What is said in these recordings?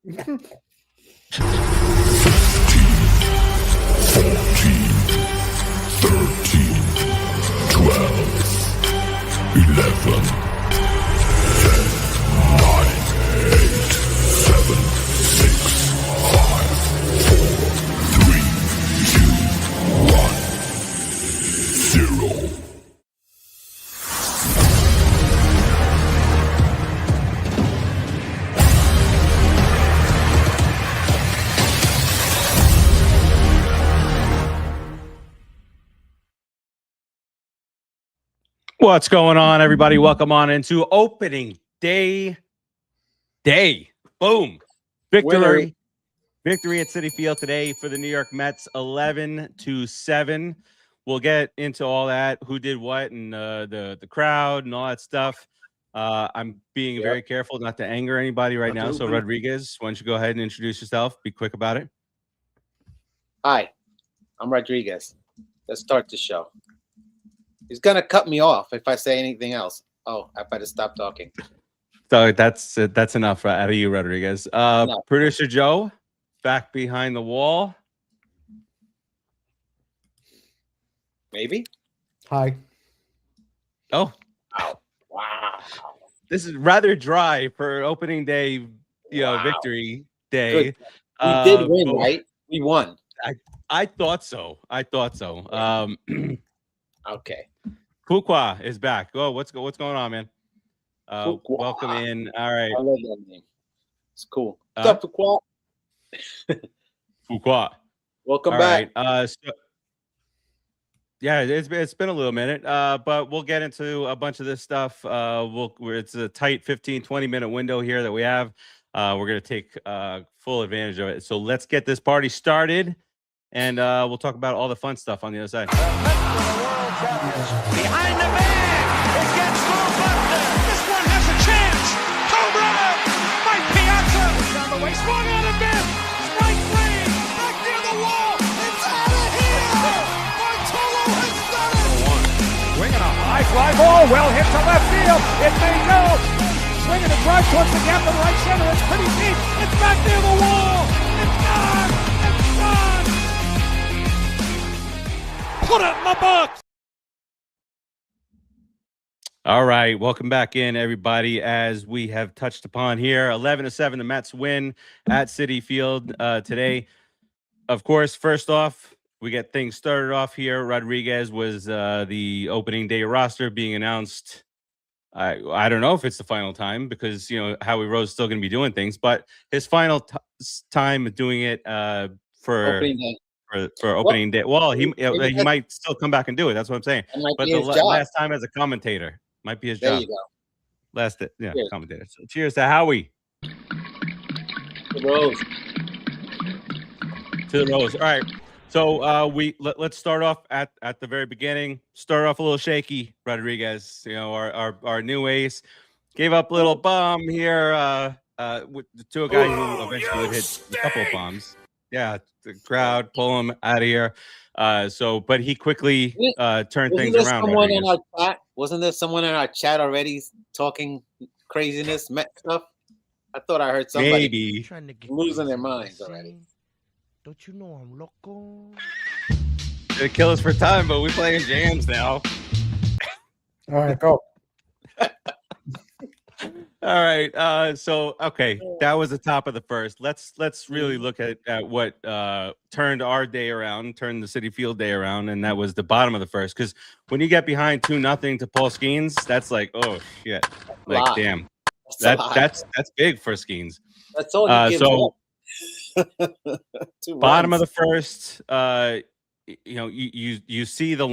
15, 14, 13, 12, 11, 10, 9, 8, 7, 6, 5, 4, 3, 2, 1, 0. What's going on, everybody? Welcome on into opening day. Boom. Victory at Citi Field today for the New York Mets, 11-7. We'll get into all that, who did what, and the crowd and all that stuff. I'm being very careful not to anger anybody right now. So, Rodriguez, why don't you go ahead and introduce yourself? Be quick about it. Hi, I'm Rodriguez. Let's start the show. He's going to cut me off if I say anything else. Oh, I better stop talking. So that's enough out of you, Rodriguez. No. Producer Joe, back behind the wall. Maybe. Hi. Oh. Wow. This is rather dry for opening day, victory day. Good. We did win, right? We won. I thought so. Okay. Fuqua is back. Oh, what's going on, man? Welcome in. All right. I love that name. It's cool. What's up, Fuqua? Fuqua. Welcome back. It's been a little minute, but we'll get into a bunch of this stuff. It's a tight 15-20 minute window here that we have. We're gonna take full advantage of it. So let's get this party started, and we'll talk about all the fun stuff on the other side. Behind the bag, it gets Buster. This one has a chance. Home run! Mike Piazza down the way, swung on a bit. Strike three, back near the wall. It's out of here. Bartolo has done it. Swinging a high fly ball, well hit to left field. It may go. Swinging a drive towards the gap to right center. It's pretty deep. It's back near the wall. It's gone. It's gone. Put it in the box. All right, welcome back in, everybody. As we have touched upon here, 11-7, the Mets win at Citi Field today. Of course, first off, we get things started off here. Rodriguez was the opening day roster being announced. I don't know if it's the final time because Howie Rose is still going to be doing things, but his final time doing it for opening day. For opening day. Well, he might still come back and do it. That's what I'm saying. But the last time as a commentator. Might be his job. There you go. Commentator. So cheers to Howie. To the Rose. All right. So let's start off at the very beginning. Start off a little shaky, Rodriguez. Our new ace gave up a little bomb here to a guy who eventually would hit a couple of bombs. Yeah, the crowd pull him out of here. But he quickly turned things around. Wasn't there someone in our chat already talking craziness, Met stuff? I thought I heard somebody losing their minds already. Don't you know I'm loco? They kill us for time, but we playing jams now. All right, go. All right. That was the top of the first. Let's really look at what turned our day around, turned the Citi Field day around, and that was the bottom of the first. Because when you get behind 2-0 to Paul Skenes, that's like, oh shit, like damn, that's big for Skenes. That's all. Bottom of the first, you see the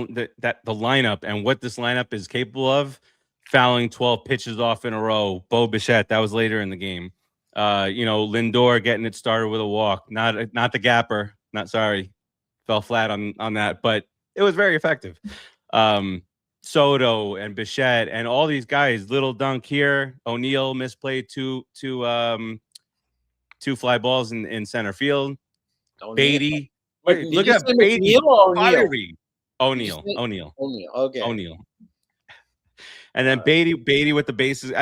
lineup and what this lineup is capable of. Fouling 12 pitches off in a row. Bo Bichette, that was later in the game. Lindor getting it started with a walk. Not the gapper. Fell flat on that, but it was very effective. Soto and Bichette and all these guys. Little dunk here. O'Neill misplayed two fly balls in center field. Beatty. Wait, look at Beatty. O'Neill. Okay. O'Neill. And then Beatty with the bases.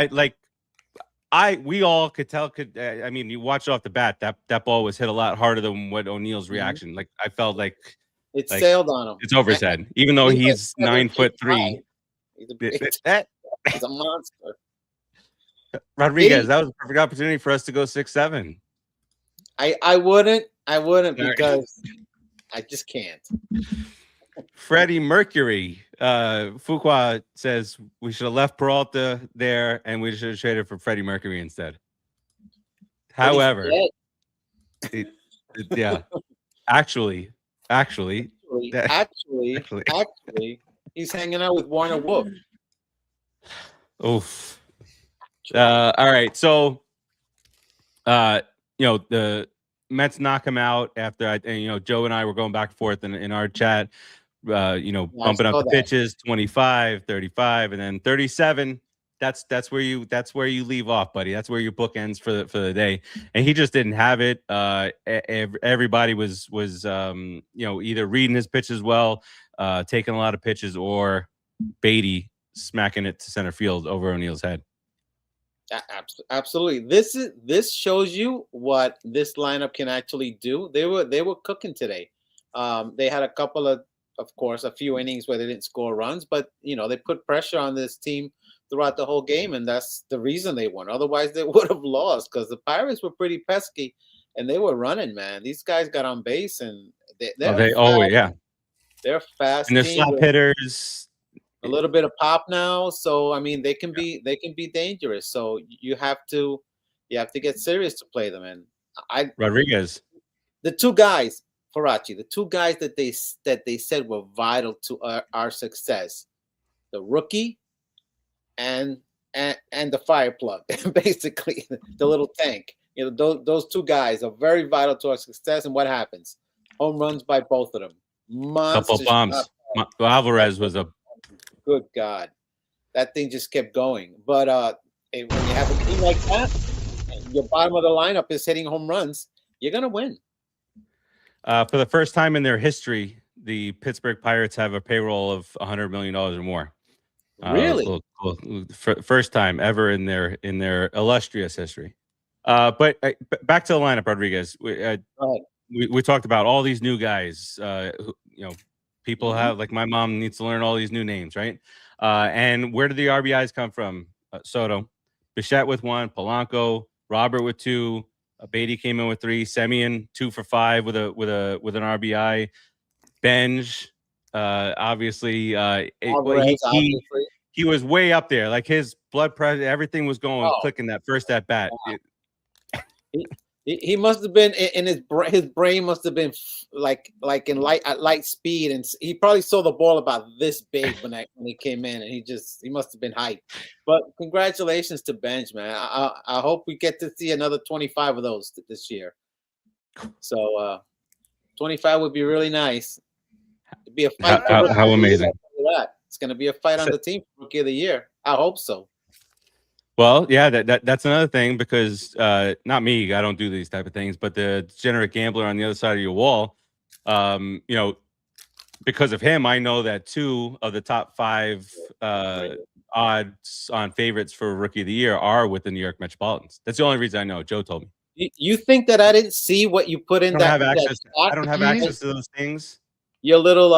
we all could tell. I mean, you watch off the bat, that ball was hit a lot harder than what O'Neal's reaction. Like I felt like It like sailed on him. it's over his head, even though he's like 9'3". He's a monster. Rodriguez, that was a perfect opportunity for us to go 6-7. I wouldn't because I just can't. Freddie Mercury, Fuqua says we should have left Peralta there and we should have traded for Freddie Mercury instead. However, yeah, actually, he's hanging out with Warner Wolf. Oof. All right, so the Mets knock him out after Joe and I were going back and forth in our chat. Bumping up the pitches, 25, 35, and then 37. That's where you leave off, buddy. That's where your book ends for the day. And he just didn't have it. Everybody was either reading his pitches well, taking a lot of pitches, or Beatty smacking it to center field over O'Neal's head. Absolutely. This shows you what this lineup can actually do. They were cooking today. They had a couple of course, a few innings where they didn't score runs, but they put pressure on this team throughout the whole game, and that's the reason they won. Otherwise, they would have lost because the Pirates were pretty pesky and they were running. Man, these guys got on base and they're fast. And they're slap hitters. A little bit of pop now, so I mean they can be dangerous. So you have to get serious to play them. And Rodriguez, the two guys, Farace, the two guys that they said were vital to our success, the rookie and the fire plug, basically the little tank. Those two guys are very vital to our success. And what happens? Home runs by both of them. Couple bombs. Alvarez was a good God, that thing just kept going. But when you have a team like that, and your bottom of the lineup is hitting home runs, you're gonna win. For the first time in their history, the Pittsburgh Pirates have a payroll of $100 million or more. Really? First time ever in their illustrious history. But back to the lineup, Rodriguez. We talked about all these new guys. People have, like, my mom needs to learn all these new names, right? And where did the RBIs come from? Soto, Bichette with 1, Polanco, Robert with 2. Beatty came in with 3. Semien 2 for 5 with an RBI. Benge, obviously, he was way up there. Like his blood pressure, everything was going clicking that first at bat. Wow. He must have been in his brain must have been like in light speed, and he probably saw the ball about this big when he came in, and he must have been hyped. But congratulations to Benge, man. I hope we get to see another 25 of those this year. So 25 would be really nice. It'd be a fight. How amazing! It's going to be a fight on the team for Rookie of the Year. I hope so. Well, yeah, that's another thing, because not me, I don't do these type of things, but the degenerate gambler on the other side of your wall, because of him, I know that 2 of the top 5 odds on favorites for Rookie of the Year are with the New York Metropolitans. That's the only reason I know. Joe told me. You think that I didn't see what you put in I don't have access to those things. Your little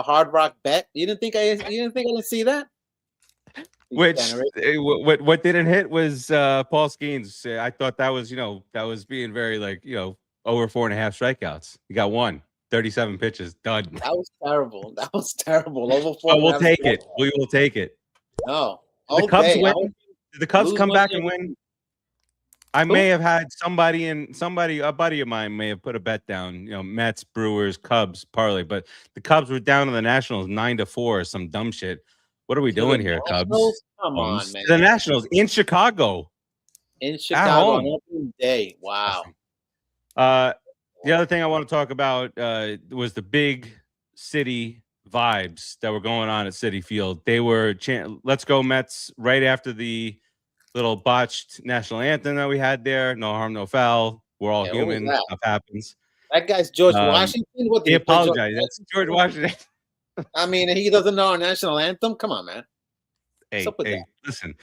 Hard Rock bet. You didn't think I didn't see that? What didn't hit was Paul Skenes. I thought that was being very over 4.5 strikeouts. You got 1, 37 pitches done. That was terrible. Over 4. Oh, we'll take it. We will take it. No. The Cubs win. Did the Cubs come back and win? I may have had a buddy of mine may have put a bet down, Mets, Brewers, Cubs parlay, but the Cubs were down to the Nationals 9-4 or some dumb shit. What are we doing here, Cubs? Come on, man. The Nationals in Chicago. In Chicago on opening day. Wow. The other thing I want to talk about was the big city vibes that were going on at Citi Field. They were "Let's go Mets" right after the little botched national anthem that we had there. No harm, no foul. We're all human. Stuff happens. That guy's George Washington. He apologized. That's George Washington. I mean, he doesn't know our national anthem. Come on, man. Hey, listen.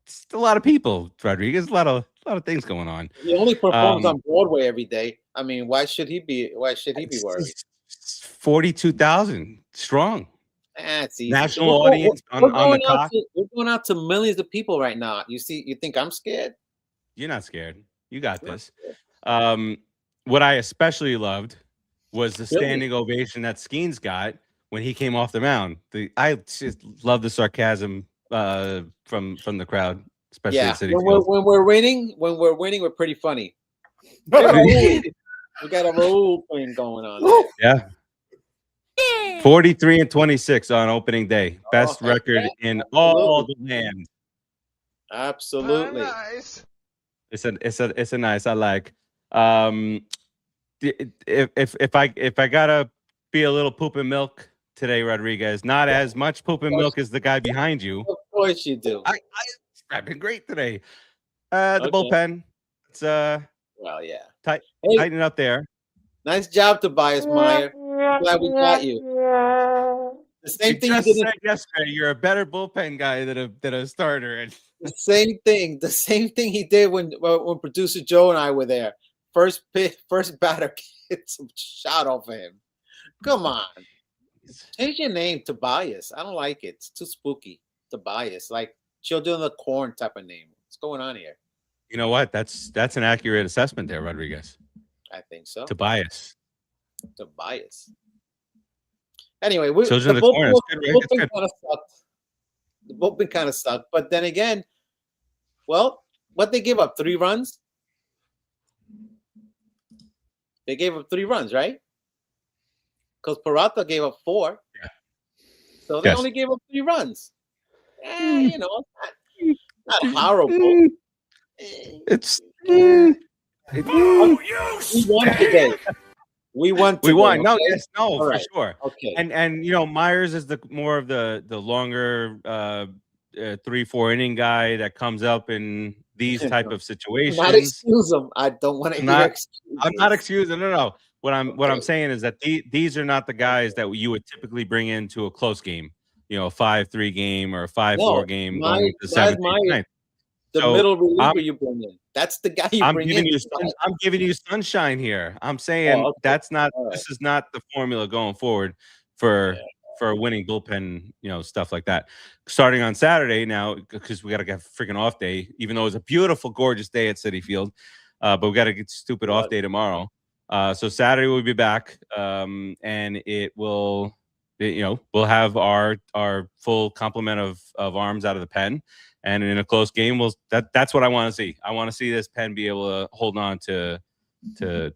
it's a lot of people, Rodriguez. A lot of things going on. He only performs Um, on Broadway every day. I mean, why should he be worried? 42,000 strong. That's easy. National audience on the cock. We're going out to millions of people right now. You think I'm scared? You're not scared. You got I'm not this. scared. What I especially loved was the Really? standing ovation that Skenes got when he came off the mound. I just love the sarcasm from the crowd, especially Yeah. at Citi When Field. we're winning, we're pretty funny. We got a role thing going on there. Yeah. 43-26 on opening day. Best heck record yeah. in all the land. Absolutely. Nice. It's a nice. I like. If I gotta be a little poop and milk today, Rodriguez, not as much poop and milk as the guy behind you. Of course you do. I've been great today. The Okay. bullpen, it's Well, yeah. tight, Hey, tighten it up there. nice job, Tobias Meyer. Glad we got you. The same You thing you just did. said yesterday you're a better bullpen guy than a starter. And The same thing he did when producer Joe and I were there. First batter gets some shot off of him. Come on, change your name, Tobias. I don't like it. It's too spooky. Tobias, like Children of the Corn type of name. What's going on here? you know what? That's an accurate assessment there, Rodriguez. I think so. Tobias. Tobias. Anyway, Children of the Corn. It's good, right? It's good. kind of sucked. The bullpen kind of sucked, but then again, well, what they gave up 3 runs. They gave up 3 runs, right? Because Peralta gave up 4. Yeah. So they Yes. only gave up 3 runs. You know, not horrible. It's We won today. We won. we won. Okay? No, yes, no, All for right. sure. Okay. And you know, Myers is the more of the longer 3-4 inning guy that comes up in these type of situations. Not excuse them. I don't want to hear excuses. I'm not excusing. No. What I'm saying is that these are not the guys that you would typically bring into a close game. You know, a 5-3 game or a 5-4 game going to 7th, 8th, 9th. The So, middle reliever you bring in. That's the guy you bring in. I'm giving you sunshine here. I'm saying okay. that's not. All right. This is not the formula going forward for winning bullpen, you know, stuff like that. Starting on Saturday now, because we got to get a freaking off day, even though it's a beautiful, gorgeous day at Citi Field, but we got to get stupid off day tomorrow. So Saturday we'll be back, and it will, you know, we'll have our full complement of arms out of the pen. And in a close game, that's what I want to see. I want to see this pen be able to hold on to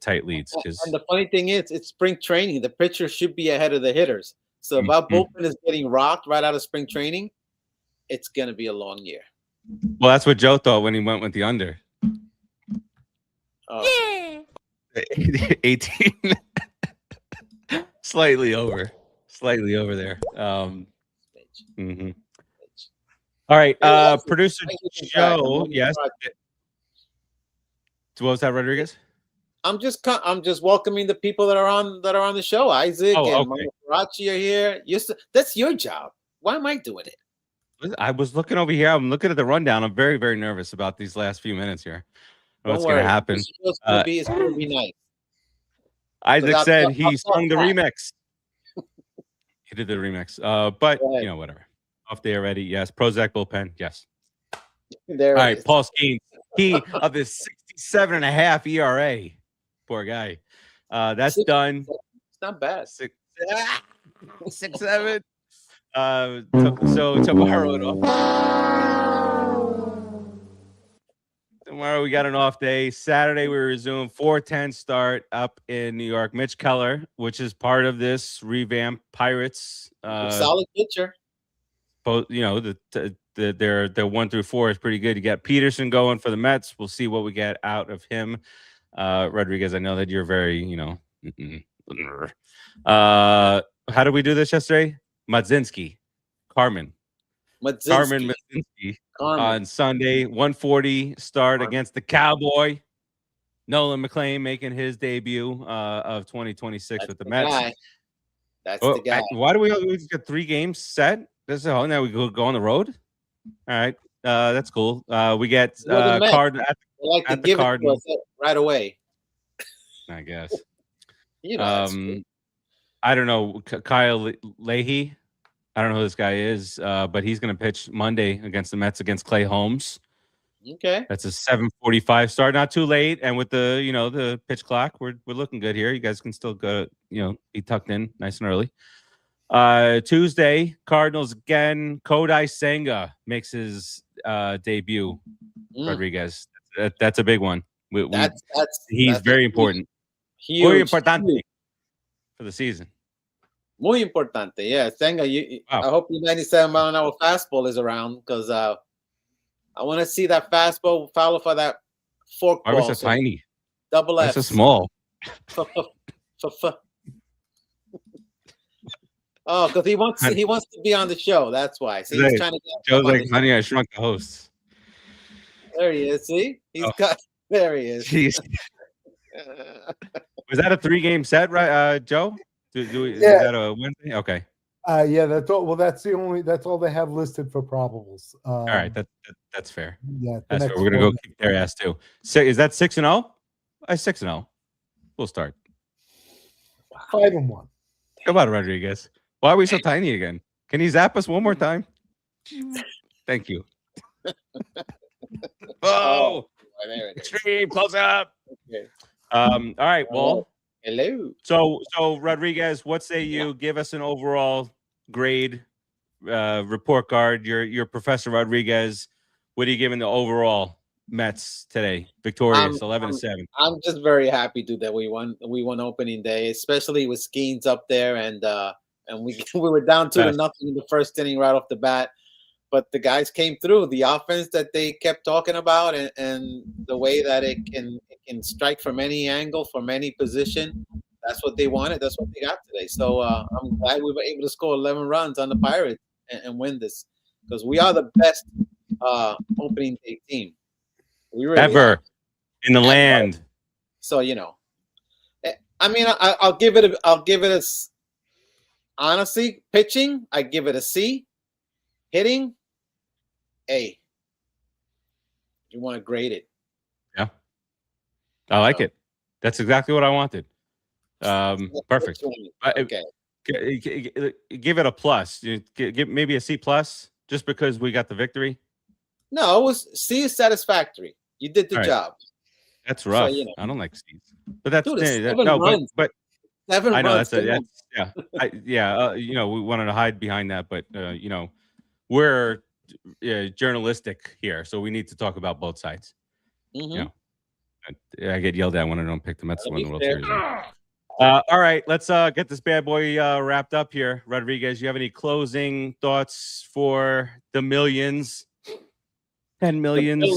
tight leads. And the funny thing is, it's spring training. The pitchers should be ahead of the hitters. So if our bullpen is getting rocked right out of spring training, it's going to be a long year. Well, that's what Joe thought when he went with the under. Oh. 18. Slightly over there. Mhm. All right, producer Joe. Yes. What was that, Rodriguez? I'm just welcoming the people that are on the show. Isaac and Farace are here. That's your job. Why am I doing it? I was looking over here. I'm looking at the rundown. I'm very, very nervous about these last few minutes here. What's going to happen? It's going to be nice. Isaac said he sung the remix. He did the remix. But you know, whatever. Off day already. Yes. Prozac bullpen. Yes. There all right. Paul Skenes. He of his 67.5 ERA. Poor guy. That's done. It's not bad. 6-7. So tomorrow we got an off day. Saturday we resume 4:10 start up in New York. Mitch Keller, which is part of this revamped Pirates. Solid pitcher. Both, you know, their 1 through 4 is pretty good. You got Peterson going for the Mets. We'll see what we get out of him. Rodriguez, I know that you're very, you know. How did we do this yesterday? Carmen Madzinski on Sunday. 1:40 start against the Cowboy. Nolan McLean making his debut of 2026 with the Mets. Guy. That's the guy. Why do we get 3 games set? Now we go on the road. All right. That's cool. We get Well, the Mets, Card they like to at the give it to Cardinals. us right away. I guess. You know, that's true. I don't know. Kyle Leahy. I don't know who this guy is, but he's going to pitch Monday against the Mets against Clay Holmes. Okay. That's a 7:45 start. Not too late, and with the the pitch clock, we're looking good here. You guys can still go, be tucked in nice and early. Tuesday, Cardinals again. Kodai Senga makes his debut. Rodriguez. That's a big one. He's very important. Huge. Muy importante for the season. Muy importante. Yeah, Senga. I hope your 97-mile-an-hour fastball is around because I want to see that fastball follow for that fork Why ball. was so tiny? Double F. That's so small. Oh, because he wants to be on the show. That's why. So he's trying to get Joe's like, honey, I shrunk the host. There he is. See, there he is. Jeez. Was that a 3-game set, right, Joe? Is that a Wednesday? Okay. Yeah, that's all. Well, that's all they have listed for probables. All right, that's fair. Yeah, that's fair. We're gonna go kick their ass too. Is that 6-0? 6-0. We'll start. 5-1. Come on, Rodriguez. Why are we so tiny again? Can you zap us one more time? Thank you. Oh, extreme close up. Okay. All right. Well, hello. So Rodriguez, what say you? Give us an overall grade, report card. Your Professor Rodriguez. What are you giving the overall Mets today? Victorious, 11-7. I'm just very happy, dude, that we won opening day, especially with Skenes up there, and we were down 2-0 in the first inning right off the bat. But the guys came through. The offense that they kept talking about, and the way that it can strike from any angle, from any position, that's what they wanted. That's what they got today. So I'm glad we were able to score 11 runs on the Pirates and win this, because we are the best opening day team. We really ever are. In the land. So I mean, I'll give it a honestly, pitching, I give it a C. Hitting, A. You want to grade it? Yeah, I like it. That's exactly what I wanted. Perfect. Okay. Give it a plus. Give maybe a C plus, just because we got the victory. No, it was C is satisfactory. You did the job. That's rough. So, I don't like C's, but that's seven runs. But 7 I know runs. we wanted to hide behind that, but we're journalistic here, so we need to talk about both sides. Mm-hmm. I get yelled at when I don't pick the Mets to win the World Series. All right, let's get this bad boy wrapped up here. Rodriguez, you have any closing thoughts for the millions, 10 millions?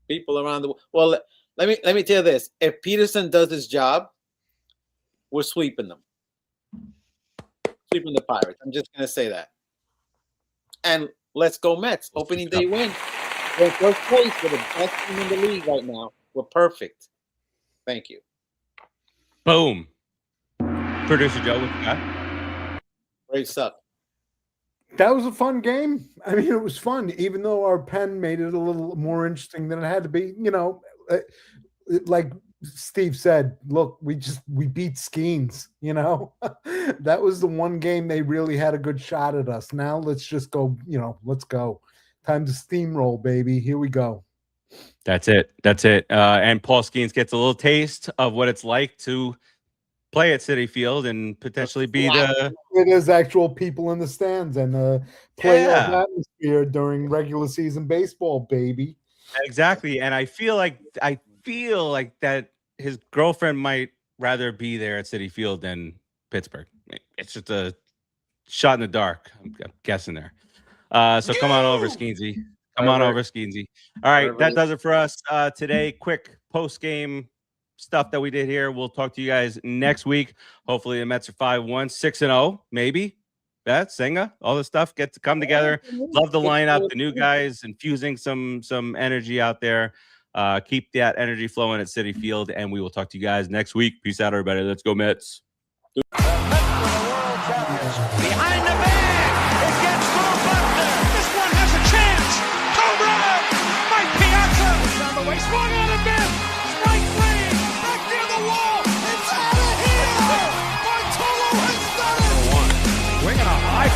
People around the world. Well, let me tell you this: if Peterson does his job, we're sweeping them, sweeping the Pirates. I'm just gonna say that. And let's go Mets! Opening day win. We're in first place. We're the best team in the league right now. We're perfect. Thank you. Boom. Producer Joe, what you got? Braves suck. That was a fun game. I mean, it was fun, even though our pen made it a little more interesting than it had to be. Like Steve said, look, we beat Skenes, that was the one game they really had a good shot at us. Now let's just go, let's go. Time to steamroll, baby. Here we go. That's it. And Paul Skenes gets a little taste of what it's like to play at Citi Field and potentially be there's actual people in the stands and playoff atmosphere during regular season baseball, baby. Exactly. And I feel like that his girlfriend might rather be there at Citi Field than Pittsburgh. It's just a shot in the dark. I'm guessing there. So come on over, Skenesy. Come on over, Skenesy. All right, that does it for us today. Quick post-game stuff that we did here. We'll talk to you guys next week. Hopefully the Mets are 5-1, 6-0, maybe. That Senga, all this stuff get to come together. Love the lineup, the new guys infusing some energy out there. Keep that energy flowing at Citi Field, and we will talk to you guys next week. Peace out, everybody. Let's go, Mets. Behind the bag, it gets through Butler. This one has a chance.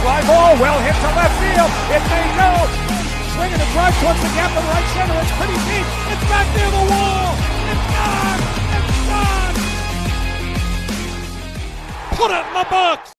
fly ball, well hit to left field. It may go. Swinging a drive towards the gap in right center. It's pretty deep. It's back near the wall. It's gone. It's gone. Put it in the box.